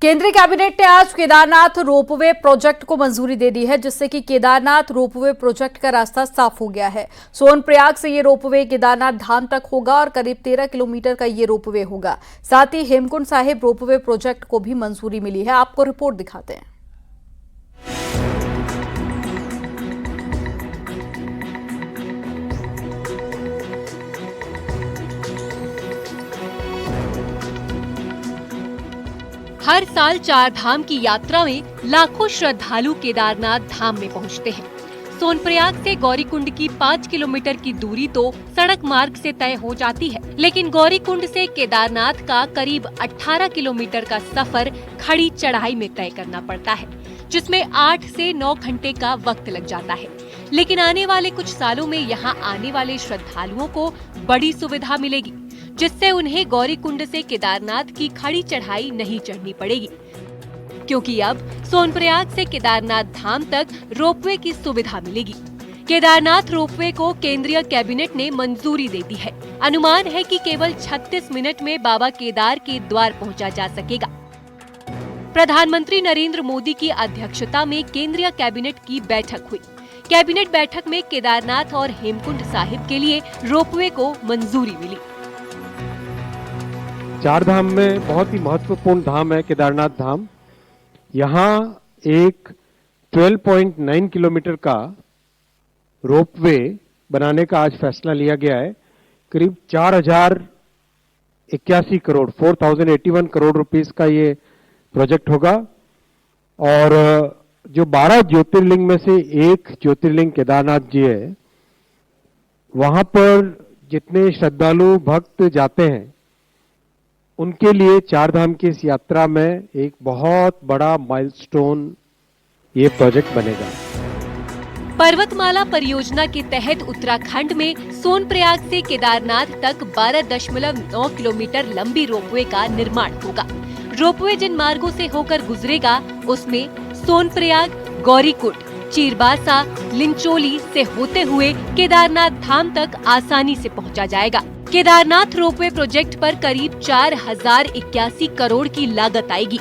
केंद्रीय कैबिनेट ने आज केदारनाथ रोपवे प्रोजेक्ट को मंजूरी दे दी है, जिससे कि केदारनाथ रोपवे प्रोजेक्ट का रास्ता साफ हो गया है। सोनप्रयाग से ये रोपवे केदारनाथ धाम तक होगा और करीब 13 किलोमीटर का ये रोपवे होगा। साथ ही हेमकुंड साहिब रोपवे प्रोजेक्ट को भी मंजूरी मिली है। आपको रिपोर्ट दिखाते हैं। हर साल चार धाम की यात्रा में लाखों श्रद्धालु केदारनाथ धाम में पहुंचते हैं। सोनप्रयाग से गौरीकुंड की 5 किलोमीटर की दूरी तो सड़क मार्ग से तय हो जाती है, लेकिन गौरीकुंड से केदारनाथ का करीब 18 किलोमीटर का सफर खड़ी चढ़ाई में तय करना पड़ता है, जिसमें 8 से 9 घंटे का वक्त लग जाता है। लेकिन आने वाले कुछ सालों में यहाँ आने वाले श्रद्धालुओं को बड़ी सुविधा मिलेगी, जिससे उन्हें गौरीकुंड से केदारनाथ की खड़ी चढ़ाई नहीं चढ़नी पड़ेगी, क्योंकि अब सोनप्रयाग से केदारनाथ धाम तक रोपवे की सुविधा मिलेगी। केदारनाथ रोपवे को केंद्रीय कैबिनेट ने मंजूरी दे दी है। अनुमान है कि केवल 36 मिनट में बाबा केदार के द्वार पहुंचा जा सकेगा। प्रधानमंत्री नरेंद्र मोदी की अध्यक्षता में केंद्रीय कैबिनेट की बैठक हुई। कैबिनेट बैठक में केदारनाथ और हेमकुंड साहिब के लिए रोपवे को मंजूरी मिली। चार धाम में बहुत ही महत्वपूर्ण धाम है केदारनाथ धाम। यहाँ एक 12.9 किलोमीटर का रोपवे बनाने का आज फैसला लिया गया है। करीब 4081 करोड़ 4081 करोड़ रुपीस का ये प्रोजेक्ट होगा और जो 12 ज्योतिर्लिंग में से एक ज्योतिर्लिंग केदारनाथ जी है, वहां पर जितने श्रद्धालु भक्त जाते हैं उनके लिए चार धाम की इस यात्रा में एक बहुत बड़ा माइलस्टोन ये प्रोजेक्ट बनेगा। पर्वतमाला परियोजना के तहत उत्तराखंड में सोनप्रयाग से केदारनाथ तक 12.9 किलोमीटर लंबी रोपवे का निर्माण होगा। रोपवे जिन मार्गों से होकर गुजरेगा उसमें सोनप्रयाग, गौरीकुंड, चीरबासा, लिंचोली से होते हुए केदारनाथ धाम तक आसानी से पहुंचा जाएगा। केदारनाथ रोपवे प्रोजेक्ट पर करीब 4081 करोड़ की लागत आएगी।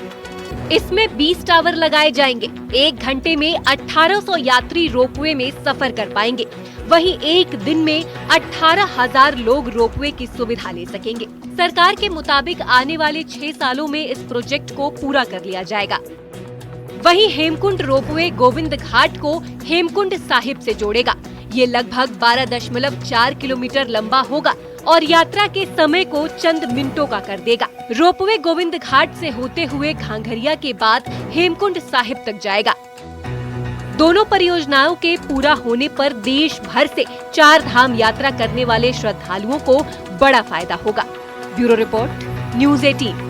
इसमें 20 टावर लगाए जाएंगे। 1 घंटे में 1800 यात्री रोपवे में सफर कर पाएंगे। वहीं एक दिन में 18,000 लोग रोपवे की सुविधा ले सकेंगे। सरकार के मुताबिक आने वाले 6 सालों में इस प्रोजेक्ट को पूरा कर लिया जाएगा। वहीं हेमकुंड रोपवे गोविंद घाट को हेमकुंड साहिब से जोड़ेगा। ये लगभग 12.4 किलोमीटर लंबा होगा और यात्रा के समय को चंद मिनटों का कर देगा। रोपवे गोविंद घाट से होते हुए घांघरिया के बाद हेमकुंड साहिब तक जाएगा। दोनों परियोजनाओं के पूरा होने पर देश भर से चार धाम यात्रा करने वाले श्रद्धालुओं को बड़ा फायदा होगा। Bureau report, news 18।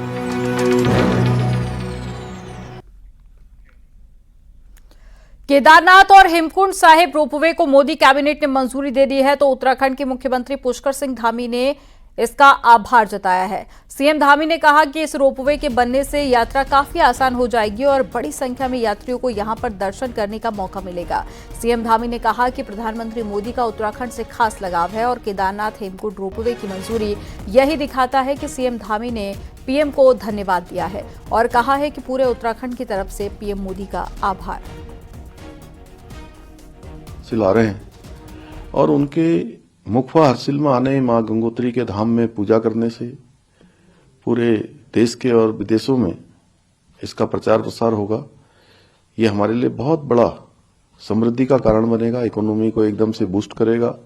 केदारनाथ और हेमकुंड साहिब रोपवे को मोदी कैबिनेट ने मंजूरी दे दी है, तो उत्तराखंड के मुख्यमंत्री पुष्कर सिंह धामी ने इसका आभार जताया है। सीएम धामी ने कहा कि इस रोपवे के बनने से यात्रा काफी आसान हो जाएगी और बड़ी संख्या में यात्रियों को यहां पर दर्शन करने का मौका मिलेगा। सीएम धामी ने कहा कि प्रधानमंत्री मोदी का उत्तराखंड से खास लगाव है और केदारनाथ हेमकुंड रोपवे की मंजूरी यही दिखाता है कि सीएम धामी ने पीएम को धन्यवाद दिया है और कहा है कि पूरे उत्तराखंड की तरफ से पीएम मोदी का आभार। ला रहे हैं और उनके मुखवा हर्षिल में आने मां गंगोत्री के धाम में पूजा करने से पूरे देश के और विदेशों में इसका प्रचार प्रसार होगा। ये हमारे लिए बहुत बड़ा समृद्धि का कारण बनेगा, इकोनॉमी को एकदम से बूस्ट करेगा।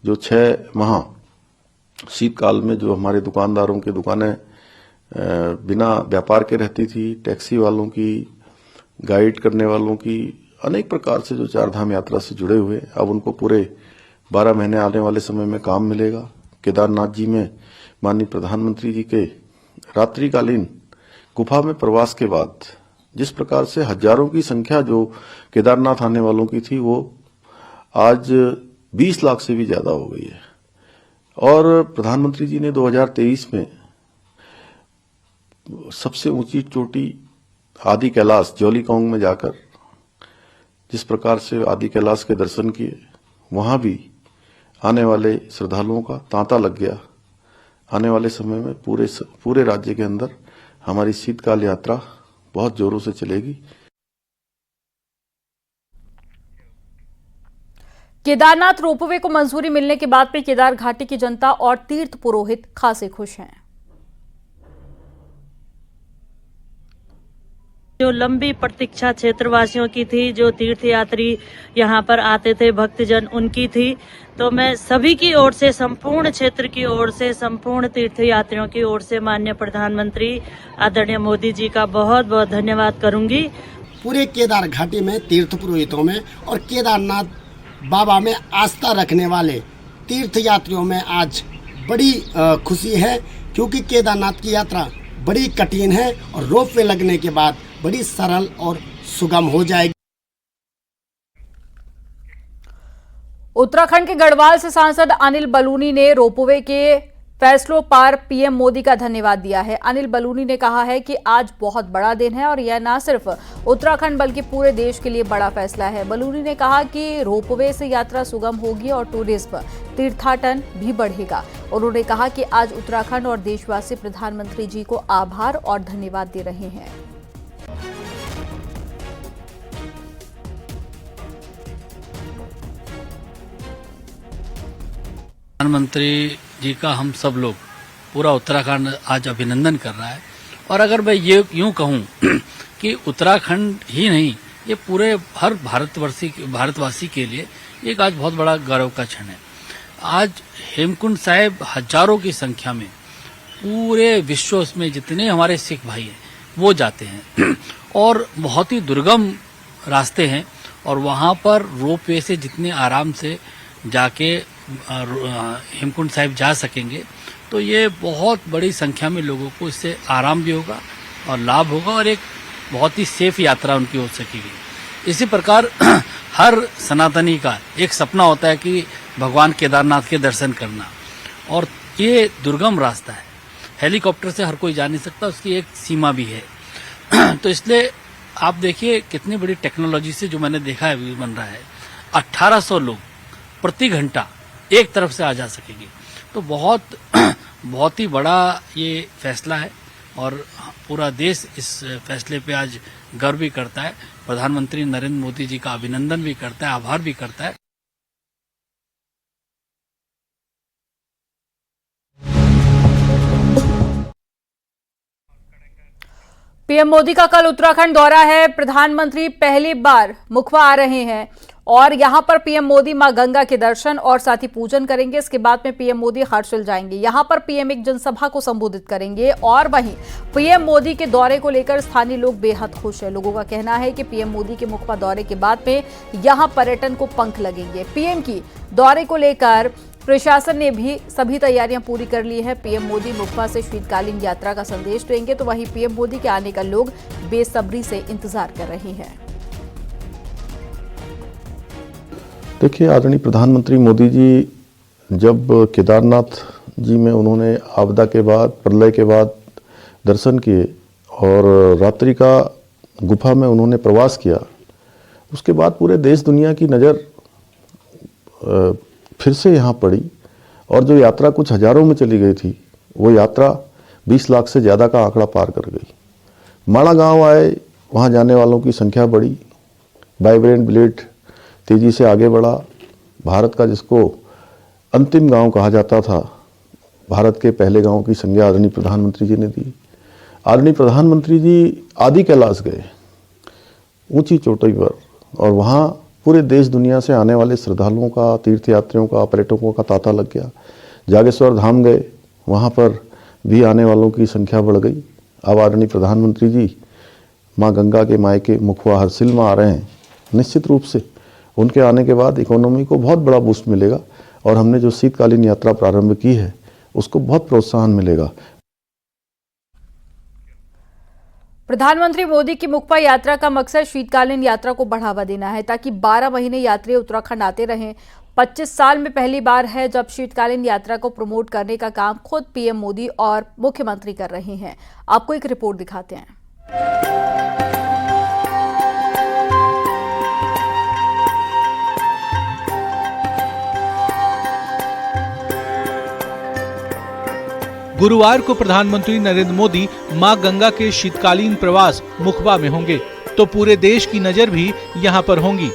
जो 6 माह शीतकाल में जो हमारे दुकानदारों की दुकानें बिना व्यापार के रहती थी, टैक्सी वालों की, गाइड करने वालों की, अनेक प्रकार से जो चार धाम यात्रा से जुड़े हुए, अब उनको पूरे 12 महीने आने वाले समय में काम मिलेगा। केदारनाथ जी में माननीय प्रधानमंत्री जी के रात्रिकालीन गुफा में प्रवास के बाद जिस प्रकार से हजारों की संख्या जो केदारनाथ आने वालों की थी, वो आज 20 लाख से भी ज्यादा हो गई है। और प्रधानमंत्री जी ने 2023 में सबसे ऊंची चोटी आदि कैलाश जौलीकांग में जाकर जिस प्रकार से आदि कैलाश के दर्शन किए, वहां भी आने वाले श्रद्धालुओं का तांता लग गया। आने वाले समय में पूरे राज्य के अंदर हमारी शीतकाल यात्रा बहुत जोरों से चलेगी। केदारनाथ रोपवे को मंजूरी मिलने के बाद में केदार घाटी की जनता और तीर्थ पुरोहित खासे खुश हैं। जो लंबी प्रतीक्षा क्षेत्रवासियों की थी, जो तीर्थयात्री यहाँ पर आते थे भक्तजन, उनकी थी, तो मैं सभी की ओर से, संपूर्ण क्षेत्र की ओर से, संपूर्ण तीर्थयात्रियों की ओर से माननीय प्रधानमंत्री आदरणीय मोदी जी का बहुत बहुत धन्यवाद करूंगी। पूरे केदार घाटी में तीर्थ पुरोहितों में और केदारनाथ बाबा में आस्था रखने वाले तीर्थयात्रियों में आज बड़ी खुशी है, क्योंकि केदारनाथ की यात्रा बड़ी कठिन है और रोपवे लगने के बाद बड़ी सरल और सुगम हो जाएगी। उत्तराखंड के गढ़वाल से सांसद अनिल बलूनी ने रोपवे के फैसलों पर पीएम मोदी का धन्यवाद दिया है। अनिल बलूनी ने कहा है कि आज बहुत बड़ा दिन है और यह न सिर्फ उत्तराखंड बल्कि पूरे देश के लिए बड़ा फैसला है। बलूनी ने कहा कि रोपवे से यात्रा सुगम होगी और टूरिज्म तीर्थाटन भी बढ़ेगा। उन्होंने कहा कि आज उत्तराखंड और देशवासी प्रधानमंत्री जी को आभार और धन्यवाद दे रहे हैं। प्रधानमंत्री जी का हम सब लोग, पूरा उत्तराखंड आज अभिनंदन कर रहा है। और अगर मैं ये यूं कहूं कि उत्तराखंड ही नहीं, ये पूरे हर भारतवासी के लिए एक आज बहुत बड़ा गौरव का क्षण है। आज हेमकुंड साहिब हजारों की संख्या में पूरे विश्व में जितने हमारे सिख भाई हैं वो जाते हैं और बहुत ही दुर्गम रास्ते हैं और वहां पर रोपवे से जितने आराम से जाके हेमकुंड साहिब जा सकेंगे, तो ये बहुत बड़ी संख्या में लोगों को इससे आराम भी होगा और लाभ होगा और एक बहुत ही सेफ यात्रा उनकी हो सकेगी। इसी प्रकार हर सनातनी का एक सपना होता है कि भगवान केदारनाथ के दर्शन करना, और ये दुर्गम रास्ता है, हेलीकॉप्टर से हर कोई जा नहीं सकता, उसकी एक सीमा भी है। तो इसलिए आप देखिए कितनी बड़ी टेक्नोलॉजी से, जो मैंने देखा है बन रहा है, 1800 लोग प्रति घंटा एक तरफ से आ जा सकेंगे। तो बहुत ही बड़ा ये फैसला है और पूरा देश इस फैसले पे आज गर्व भी करता है। प्रधानमंत्री नरेंद्र मोदी जी का अभिनंदन भी करता है, आभार भी करता है। पीएम मोदी का कल उत्तराखंड दौरा है। प्रधानमंत्री पहली बार मुखवा आ रहे हैं और यहां पर पीएम मोदी मां गंगा के दर्शन और साथ ही पूजन करेंगे। इसके बाद में पीएम मोदी हर्षिल जाएंगे। यहां पर पीएम एक जनसभा को संबोधित करेंगे और वहीं पीएम मोदी के दौरे को लेकर स्थानीय लोग बेहद खुश हैं। लोगों का कहना है कि पीएम मोदी के मुखवा दौरे के बाद में यहां पर्यटन को पंख लगेंगे। पीएम की दौरे को लेकर प्रशासन ने भी सभी तैयारियां पूरी कर ली है। पीएम मोदी मुखवा से शीतकालीन यात्रा का संदेश देंगे, तो वहीं पीएम मोदी के आने का लोग बेसब्री से इंतजार कर रहे हैं। देखिए, आदरणीय प्रधानमंत्री मोदी जी जब केदारनाथ जी में उन्होंने आपदा के बाद, प्रलय के बाद दर्शन किए और रात्रि का गुफा में उन्होंने प्रवास किया, उसके बाद पूरे देश दुनिया की नज़र फिर से यहाँ पड़ी और जो यात्रा कुछ हजारों में चली गई थी, वो यात्रा 20 लाख से ज़्यादा का आंकड़ा पार कर गई। माड़ा गांव आए, वहाँ जाने वालों की संख्या बढ़ी, वाइब्रेंट विलेज तेजी से आगे बढ़ा। भारत का जिसको अंतिम गांव कहा जाता था, भारत के पहले गांव की संज्ञा आदरणीय प्रधानमंत्री जी ने दी। आदरणीय प्रधानमंत्री जी आदि कैलाश गए, ऊंची चोटी पर, और वहाँ पूरे देश दुनिया से आने वाले श्रद्धालुओं का, तीर्थयात्रियों का, पर्यटकों का तांता लग गया। जागेश्वर धाम गए, वहाँ पर भी आने वालों की संख्या बढ़ गई। अब आदरणीय प्रधानमंत्री जी माँ गंगा के मायके मुखवा हरसिल में आ रहे हैं। निश्चित रूप से उनके आने के बाद इकोनॉमी को बहुत बड़ा बूस्ट मिलेगा और हमने जो शीतकालीन यात्रा प्रारंभ की है उसको बहुत प्रोत्साहन मिलेगा। प्रधानमंत्री मोदी की मुखवा यात्रा का मकसद शीतकालीन यात्रा को बढ़ावा देना है ताकि 12 महीने यात्री उत्तराखंड आते रहें। 25 साल में पहली बार है जब शीतकालीन यात्रा को प्रमोट करने का काम खुद पीएम मोदी और मुख्यमंत्री कर रहे हैं। आपको एक रिपोर्ट दिखाते हैं। गुरुवार को प्रधानमंत्री नरेंद्र मोदी मां गंगा के शीतकालीन प्रवास मुखबा में होंगे, तो पूरे देश की नजर भी यहां पर होंगी।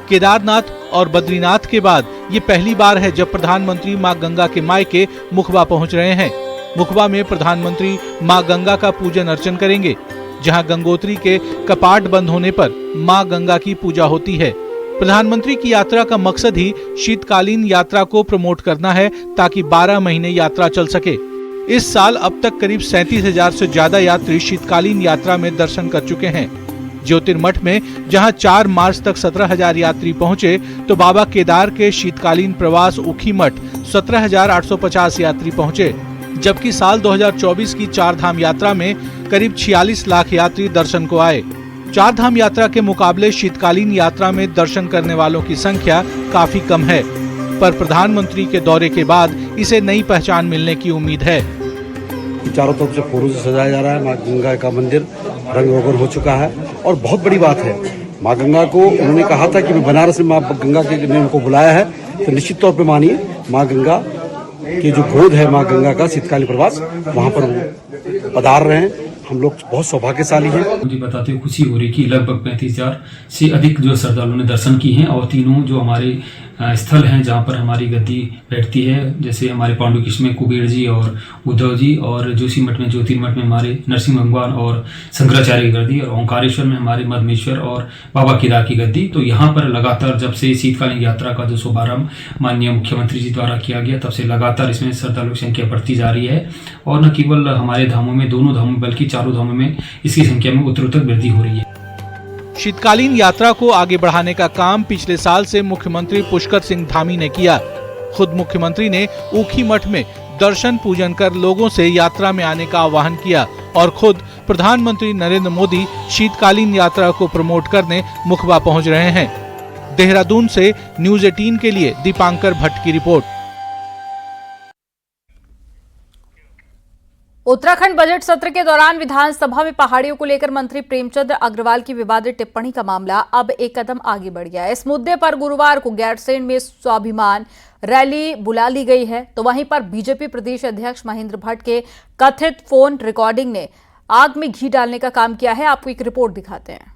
केदारनाथ और बद्रीनाथ के बाद ये पहली बार है जब प्रधानमंत्री मां गंगा के मायके मुखबा पहुंच रहे हैं। मुखबा में प्रधानमंत्री मां गंगा का पूजन अर्चन करेंगे, जहां गंगोत्री के कपाट बंद होने पर मां गंगा की पूजा होती है। प्रधानमंत्री की यात्रा का मकसद ही शीतकालीन यात्रा को प्रमोट करना है, ताकि 12 महीने यात्रा चल सके। इस साल अब तक करीब 37,000 से ज्यादा यात्री शीतकालीन यात्रा में दर्शन कर चुके हैं। ज्योतिर्मठ में जहां 4 मार्च तक 17,000 यात्री पहुंचे, तो बाबा केदार के शीतकालीन प्रवास ऊखीमठ 17,850 यात्री पहुंचे, जबकि साल 2024 की 4 धाम यात्रा में करीब 46 लाख यात्री दर्शन को आए। 4 धाम यात्रा के मुकाबले शीतकालीन यात्रा में दर्शन करने वालों की संख्या काफी कम है, पर प्रधानमंत्री के दौरे के बाद इसे नई पहचान मिलने की उम्मीद है। चारों तरफ से फूलों से सजाया जा रहा है। मां गंगा का मंदिर रंग रोगन हो चुका है और बहुत बड़ी बात है, मां गंगा को उन्होंने कहा था कि मैं बनारस में मां गंगा के ने उनको बुलाया है, तो निश्चित तौर पे मानिए मां गंगा की जो गोद है, मां गंगा का शीतकालीन प्रवास, वहां पर वो पधार रहे हैं। हम लोग बहुत सौभाग्यशाली हैं। मुझे बताते हुए खुशी हो रही कि लगभग 35,000 से अधिक जो श्रद्धालुओं ने दर्शन किए हैं, और तीनों जो हमारे स्थल हैं जहां पर हमारी गद्दी बैठती है, जैसे हमारे पांडुकिश में कुबेर जी और उद्धव जी, और जोशीमठ में ज्योतिर्मठ में हमारे नरसिंह भगवान और शंकराचार्य की गद्दी, और ओंकारेश्वर में हमारे मधमेश्वर और बाबा केदार की गद्दी। तो यहाँ पर लगातार जब से शीतकालीन यात्रा का जो शुभारंभ माननीय मुख्यमंत्री जी द्वारा किया गया, तब से लगातार इसमें श्रद्धालुओं की संख्या बढ़ती जा रही है, और न केवल हमारे धामों में, दोनों धामों बल्कि चारों धामों में इसकी संख्या में उत्तरोत्तर वृद्धि हो रही है। शीतकालीन यात्रा को आगे बढ़ाने का काम पिछले साल से मुख्यमंत्री पुष्कर सिंह धामी ने किया। खुद मुख्यमंत्री ने ऊखीमठ में दर्शन पूजन कर लोगों से यात्रा में आने का आह्वान किया, और खुद प्रधानमंत्री नरेंद्र मोदी शीतकालीन यात्रा को प्रमोट करने मुखबा पहुंच रहे हैं। देहरादून से न्यूज़ 18 के लिए दीपांकर भट्ट की रिपोर्ट। उत्तराखंड बजट सत्र के दौरान विधानसभा में पहाड़ियों को लेकर मंत्री प्रेमचंद अग्रवाल की विवादित टिप्पणी का मामला अब एक कदम आगे बढ़ गया है। इस मुद्दे पर गुरुवार को गैरसैंण में स्वाभिमान रैली बुला ली गई है, तो वहीं पर बीजेपी प्रदेश अध्यक्ष महेंद्र भट्ट के कथित फोन रिकॉर्डिंग ने आग में घी डालने का काम किया है। आपको एक रिपोर्ट दिखाते हैं।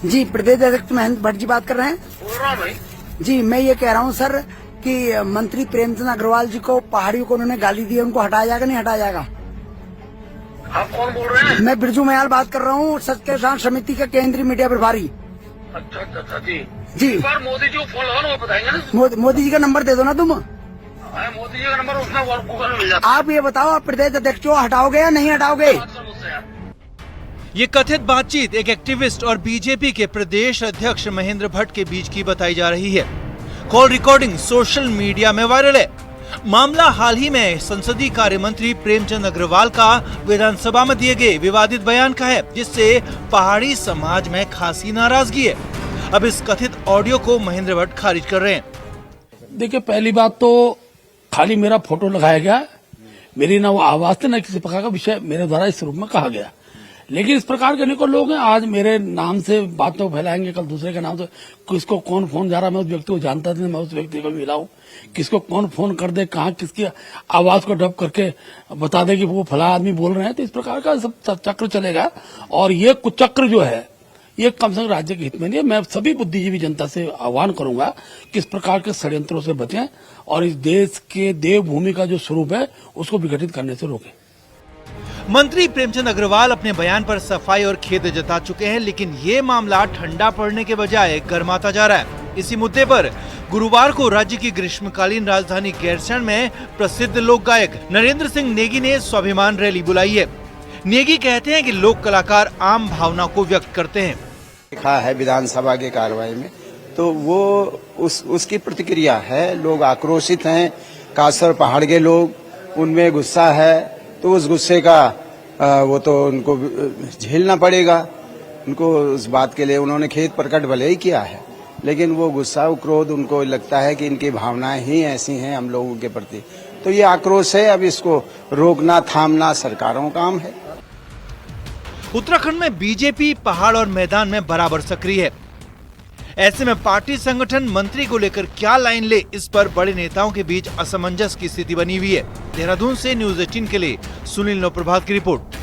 जी, प्रदेश अध्यक्ष महेंद्र भट्ट जी बात कर रहे हैं। जी, मैं ये कह रहा हूँ सर कि मंत्री प्रेमचंद अग्रवाल जी को पहाड़ियों को उन्होंने गाली दी है, उनको हटाया जाएगा नहीं हटाया जाएगा? आप कौन बोल रहे हैं? मैं बिरजू महल बात कर रहा हूँ, सच के साथ समिति का केंद्रीय मीडिया प्रभारी। अच्छा जी जी, मोदी जी को फोन लगाओ, वो बताएंगे ना। मोदी जी का नंबर दे दो ना तुम। मोदी जी का नंबर उसमें गूगल में मिल जाता। आप ये बताओ, आप प्रदेश अध्यक्ष को हटाओगे या नहीं हटाओगे? ये कथित बातचीत एक एक्टिविस्ट और बीजेपी के प्रदेश अध्यक्ष महेंद्र भट्ट के बीच की बताई जा रही है। कॉल रिकॉर्डिंग सोशल मीडिया में वायरल है। मामला हाल ही में संसदीय कार्य मंत्री प्रेमचंद अग्रवाल का विधानसभा में दिए गए विवादित बयान का है, जिससे पहाड़ी समाज में खासी नाराजगी है। अब इस कथित ऑडियो को महेंद्र भट्ट खारिज कर रहे हैं। देखिए, पहली बात तो खाली मेरा फोटो लगाया गया, मेरी ना वो आवाज थी, न किसी प्रकार का विषय मेरे द्वारा इस रूप में कहा गया। लेकिन इस प्रकार के अनेकों लोग हैं, आज मेरे नाम से बातों को फैलाएंगे, कल दूसरे के नाम से। किसको कौन फोन जा रहा, मैं उस व्यक्ति को जानता था, मैं उस व्यक्ति को मिला हूँ। किसको कौन फोन कर दे, कहाँ किसकी आवाज को डब करके बता दे कि वो फला आदमी बोल रहे हैं, तो इस प्रकार का सब चक्र चलेगा। और ये कुचक्र जो है, ये कम से कम राज्य के हित में नहीं है। मैं सभी बुद्धिजीवी जनता से आह्वान करूंगा कि इस प्रकार के षड्यंत्रों से बचें और इस देश के देवभूमि का जो स्वरूप है उसको विघटित करने से रोकें। मंत्री प्रेमचंद अग्रवाल अपने बयान पर सफाई और खेद जता चुके हैं, लेकिन ये मामला ठंडा पड़ने के बजाय गर्माता जा रहा है। इसी मुद्दे पर गुरुवार को राज्य की ग्रीष्मकालीन राजधानी गैरसैंण में प्रसिद्ध लोक गायक नरेंद्र सिंह नेगी ने स्वाभिमान रैली बुलाई है। नेगी कहते हैं कि लोक कलाकार आम भावना को व्यक्त करते हैं। लिखा है विधानसभा की कार्रवाई में, तो वो उसकी प्रतिक्रिया है। लोग आक्रोशित हैं, खासकर पहाड़ के लोग, उनमें गुस्सा है, तो उस गुस्से का वो तो उनको झेलना पड़ेगा। उनको उस बात के लिए उन्होंने खेद प्रकट भले ही किया है, लेकिन वो गुस्सा क्रोध उनको लगता है कि इनकी भावनाएं ही ऐसी हैं हम लोगों के प्रति, तो ये आक्रोश है। अब इसको रोकना थामना सरकारों का काम है। उत्तराखंड में बीजेपी पहाड़ और मैदान में बराबर सक्रिय है। ऐसे में पार्टी संगठन मंत्री को लेकर क्या लाइन ले, इस पर बड़े नेताओं के बीच असमंजस की स्थिति बनी हुई है। देहरादून से न्यूज़ 18 के लिए सुनील नवप्रभात की रिपोर्ट।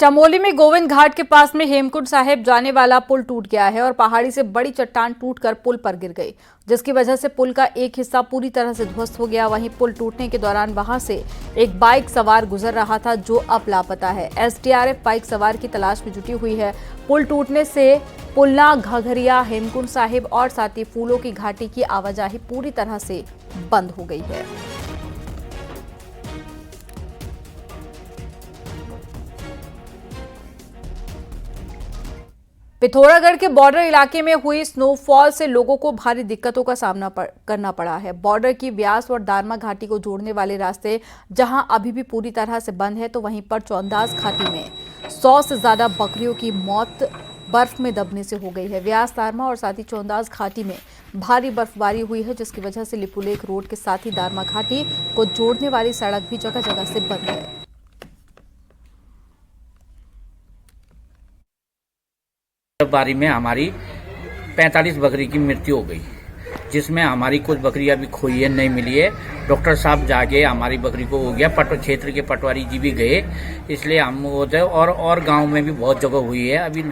चमोली में गोविंद घाट के पास में हेमकुंड साहिब जाने वाला पुल टूट गया है और पहाड़ी से बड़ी चट्टान टूटकर पुल पर गिर गई, जिसकी वजह से पुल का एक हिस्सा पूरी तरह से ध्वस्त हो गया। वहीं पुल टूटने के दौरान वहां से एक बाइक सवार गुजर रहा था जो अब लापता है। एसडीआरएफ बाइक सवार की तलाश में जुटी हुई है। पुल टूटने से पुलना, घघरिया, हेमकुंड साहिब और साथ ही फूलों की घाटी की आवाजाही पूरी तरह से बंद हो गई है। पिथौरागढ़ के बॉर्डर इलाके में हुई स्नोफॉल से लोगों को भारी दिक्कतों का सामना करना पड़ा है। बॉर्डर की व्यास और दारमा घाटी को जोड़ने वाले रास्ते जहां अभी भी पूरी तरह से बंद है, तो वहीं पर चौंदास घाटी में 100 से ज्यादा बकरियों की मौत बर्फ में दबने से हो गई है। व्यास, दारमा और साथ ही चौंदास घाटी में भारी बर्फबारी हुई है, जिसकी वजह से लिपुलेख रोड के साथ ही दारमा घाटी को जोड़ने वाली सड़क भी जगह जगह से बंद है। बारी में हमारी 45 बकरी की मृत्यु हो गई, जिसमें हमारी कुछ बकरियां भी खोई है, नहीं मिली है। डॉक्टर साहब जाके हमारी बकरी को हो गया, क्षेत्र के पटवारी जी भी गए, इसलिए हम और गांव में भी बहुत जगह हुई है अभी।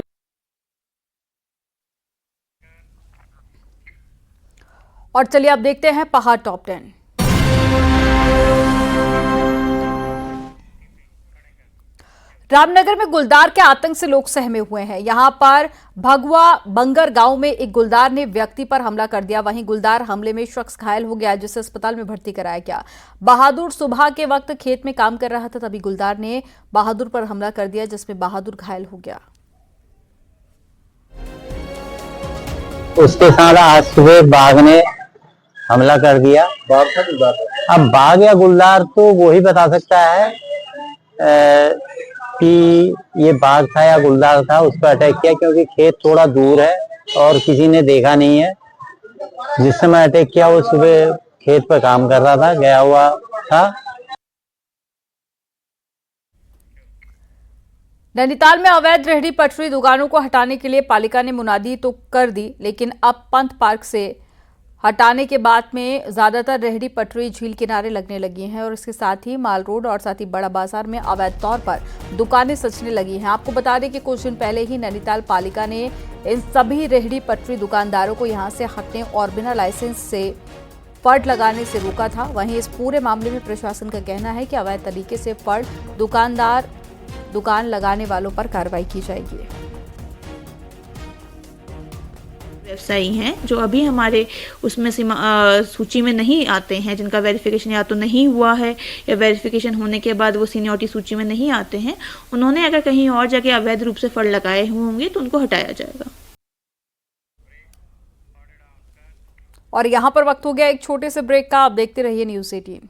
और चलिए अब देखते हैं पहाड़ टॉप 10। रामनगर में गुलदार के आतंक से लोग सहमे हुए हैं। यहां पर भगवा बंगर गांव में एक गुलदार ने व्यक्ति पर हमला कर दिया। वहीं गुलदार हमले में शख्स घायल हो गया, जिसे अस्पताल में भर्ती कराया गया। बहादुर सुबह के वक्त खेत में काम कर रहा था, तभी गुलदार ने बहादुर पर हमला कर दिया, जिसमें बहादुर घायल हो गया। उसके साथ आज सुबह बाघ ने हमला कर दिया। अब बाघ या गुलदार तो वो ही बता सकता है कि ये बाघ था या गुलदार था, उस पर अटैक किया, क्योंकि खेत थोड़ा दूर है और किसी ने देखा नहीं है। जिस समय अटैक किया वो सुबह खेत पर काम कर रहा था, गया हुआ था। नैनीताल में अवैध रेहड़ी पटरी दुकानों को हटाने के लिए पालिका ने मुनादी तो कर दी, लेकिन अब पंथ पार्क से हटाने के बाद में ज्यादातर रेहड़ी पटरी झील किनारे लगने लगी हैं और इसके साथ ही माल रोड और साथ ही बड़ा बाजार में अवैध तौर पर दुकानें सजने लगी हैं। आपको बता दें कि कुछ दिन पहले ही नैनीताल पालिका ने इन सभी रेहड़ी पटरी दुकानदारों को यहां से हटने और बिना लाइसेंस से फर्ड लगाने से रोका था। वहीं इस पूरे मामले में प्रशासन का कहना है कि अवैध तरीके से फर्ड दुकान लगाने वालों पर कार्रवाई की जाएगी। व्यवसायी हैं जो अभी हमारे उसमें सूची में नहीं आते हैं, जिनका वेरिफिकेशन या तो नहीं हुआ है या वेरिफिकेशन होने के बाद वो सीनियरिटी सूची में नहीं आते हैं, उन्होंने अगर कहीं और जगह अवैध रूप से फड़ लगाए हुए होंगे तो उनको हटाया जाएगा। और यहाँ पर वक्त हो गया एक छोटे से ब्रेक का। आप देखते रहिए न्यूज़ 18।